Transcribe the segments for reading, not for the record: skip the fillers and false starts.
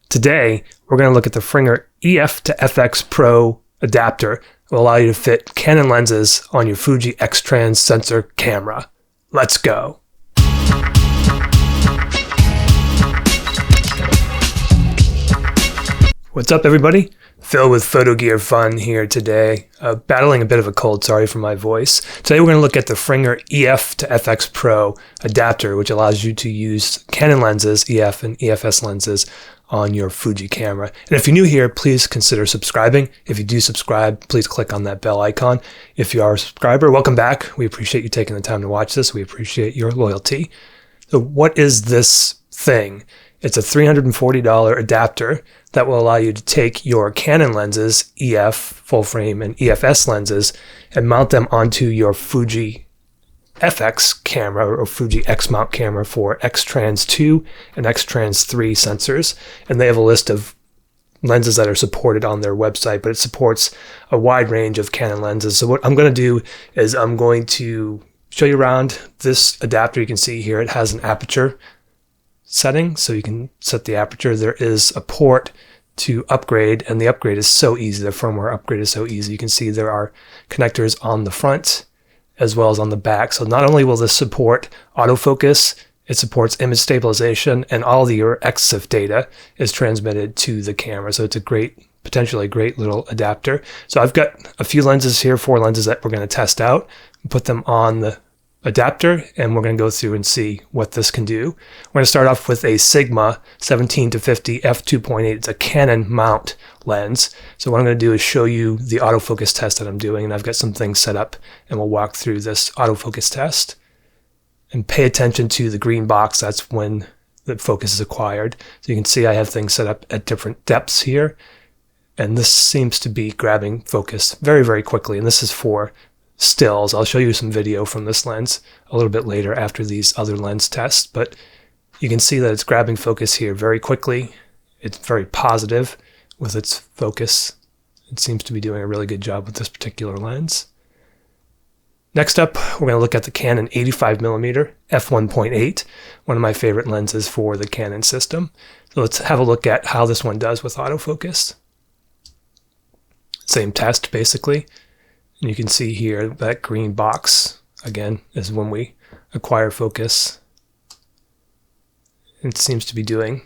Today, we're going to look at the Fringer EF-FX Pro adapter that will allow you to fit Canon lenses on your Fuji X-Tran Sensor Camera. Let's go! What's up, everybody? Phil with Photo Gear Fun here today. Battling a bit of a cold, sorry for my voice. Today we're going to look at the Fringer EF-FX Pro adapter, which allows you to use Canon lenses, EF and EFS lenses, on your Fuji camera. And if you're new here, please consider subscribing. If you do subscribe, please click on that bell icon. If you are a subscriber, welcome back. We appreciate you taking the time to watch this. We appreciate your loyalty. So what is this thing? It's a $340 adapter that will allow you to take your Canon lenses, EF, full frame, and EFS lenses, and mount them onto your Fuji FX camera or Fuji X mount camera for X-Trans 2 and X-Trans 3 sensors. And they have a list of lenses that are supported on their website, but it supports a wide range of Canon lenses. So what I'm going to do is I'm going to show you around this adapter. You can see here it has an aperture setting, so you can set the aperture. There is a port to upgrade, and the upgrade is so easy. The firmware upgrade is so easy. You can see there are connectors on the front as well as on the back. So not only will this support autofocus, it supports image stabilization, and all of your EXIF data is transmitted to the camera. So it's a potentially a great little adapter. So I've got a few lenses here, 4 lenses that we're going to test out, put them on the adapter, and we're going to go through and see what this can do. We're going to start off with a Sigma 17-50 f2.8. It's a Canon mount lens. So what I'm going to do is show you the autofocus test that I'm doing, and I've got some things set up, and we'll walk through this autofocus test. And pay attention to the green box. That's when the focus is acquired. So you can see I have things set up at different depths here, and this seems to be grabbing focus very, very quickly. And this is for stills. I'll show you some video from this lens a little bit later after these other lens tests, but you can see that it's grabbing focus here very quickly. It's very positive with its focus. It seems to be doing a really good job with this particular lens. Next up, we're going to look at the Canon 85mm f1.8, one of my favorite lenses for the Canon system. So let's have a look at how this one does with autofocus. Same test, basically. And you can see here that green box, again, is when we acquire focus. It seems to be doing,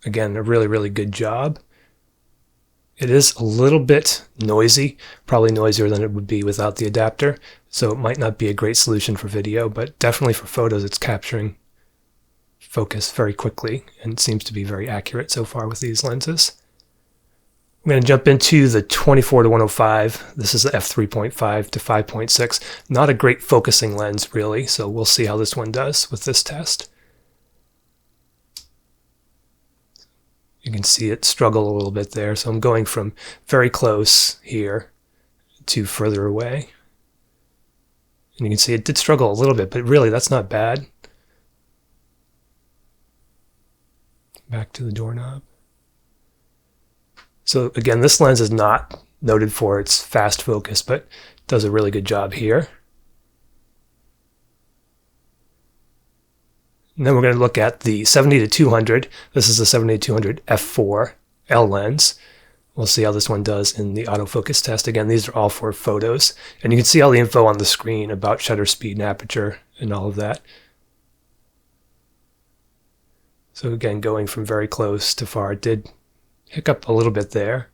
again, a really, really good job. It is a little bit noisy, probably noisier than it would be without the adapter, so it might not be a great solution for video, but definitely for photos it's capturing focus very quickly and seems to be very accurate so far with these lenses. I'm going to jump into the 24-105. This is the f3.5 to 5.6. Not a great focusing lens, really, so we'll see how this one does with this test. You can see it struggle a little bit there, so I'm going from very close here to further away. And you can see it did struggle a little bit, but really that's not bad. Back to the doorknob. So again, this lens is not noted for its fast focus, but does a really good job here. And then we're going to look at the 70-200. This is the 70-200 f4 L lens. We'll see how this one does in the autofocus test. Again, these are all for photos. And you can see all the info on the screen about shutter speed and aperture and all of that. So again, going from very close to far, it did hiccup a little bit there.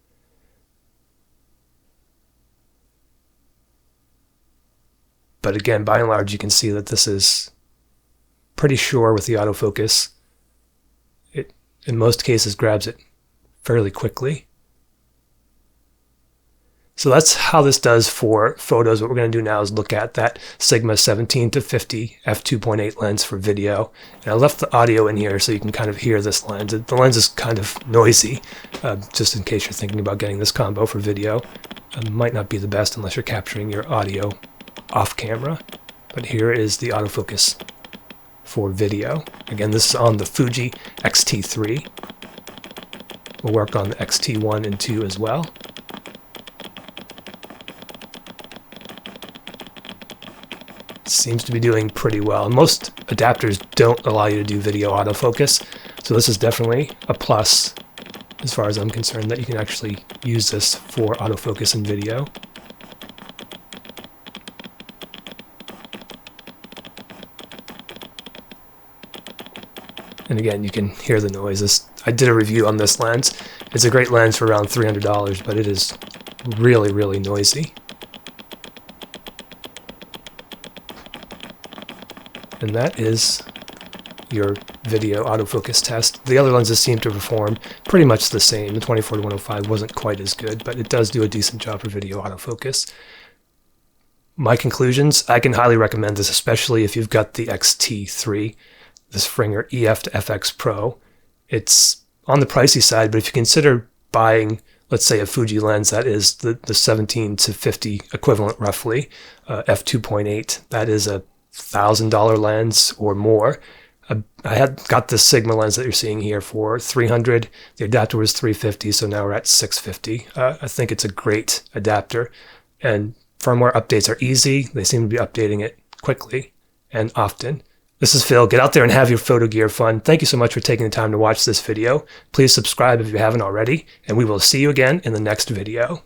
But again, by and large, you can see that this is pretty sure with the autofocus. It, in most cases, grabs it fairly quickly. So that's how this does for photos. What we're going to do now is look at that Sigma 17-50 f2.8 lens for video. And I left the audio in here so you can kind of hear this lens. The lens is kind of noisy, just in case you're thinking about getting this combo for video. It might not be the best unless you're capturing your audio off camera. But here is the autofocus for video. Again, this is on the Fuji X-T3. We'll work on the X-T1 and 2 as well. Seems to be doing pretty well. Most adapters don't allow you to do video autofocus, so this is definitely a plus as far as I'm concerned, that you can actually use this for autofocus and video. And again, you can hear the noises. I did a review on this lens. It's a great lens for around $300, but it is really, really noisy. And that is your video autofocus test. The other lenses seem to perform pretty much the same. The 24-105 wasn't quite as good, but it does do a decent job for video autofocus. My conclusions, I can highly recommend this, especially if you've got the XT3, this Fringer EF-FX Pro. It's on the pricey side, but if you consider buying, let's say, a Fuji lens that is the 17 to 50 equivalent roughly, f2.8, that is a $1,000 lens or more. I had got this Sigma lens that you're seeing here for $300. The adapter was $350, so now we're at $650. I think it's a great adapter, and firmware updates are easy. They seem to be updating it quickly and often. This is Phil. Get out there and have your photo gear fun. Thank you so much for taking the time to watch this video. Please subscribe if you haven't already, and we will see you again in the next video.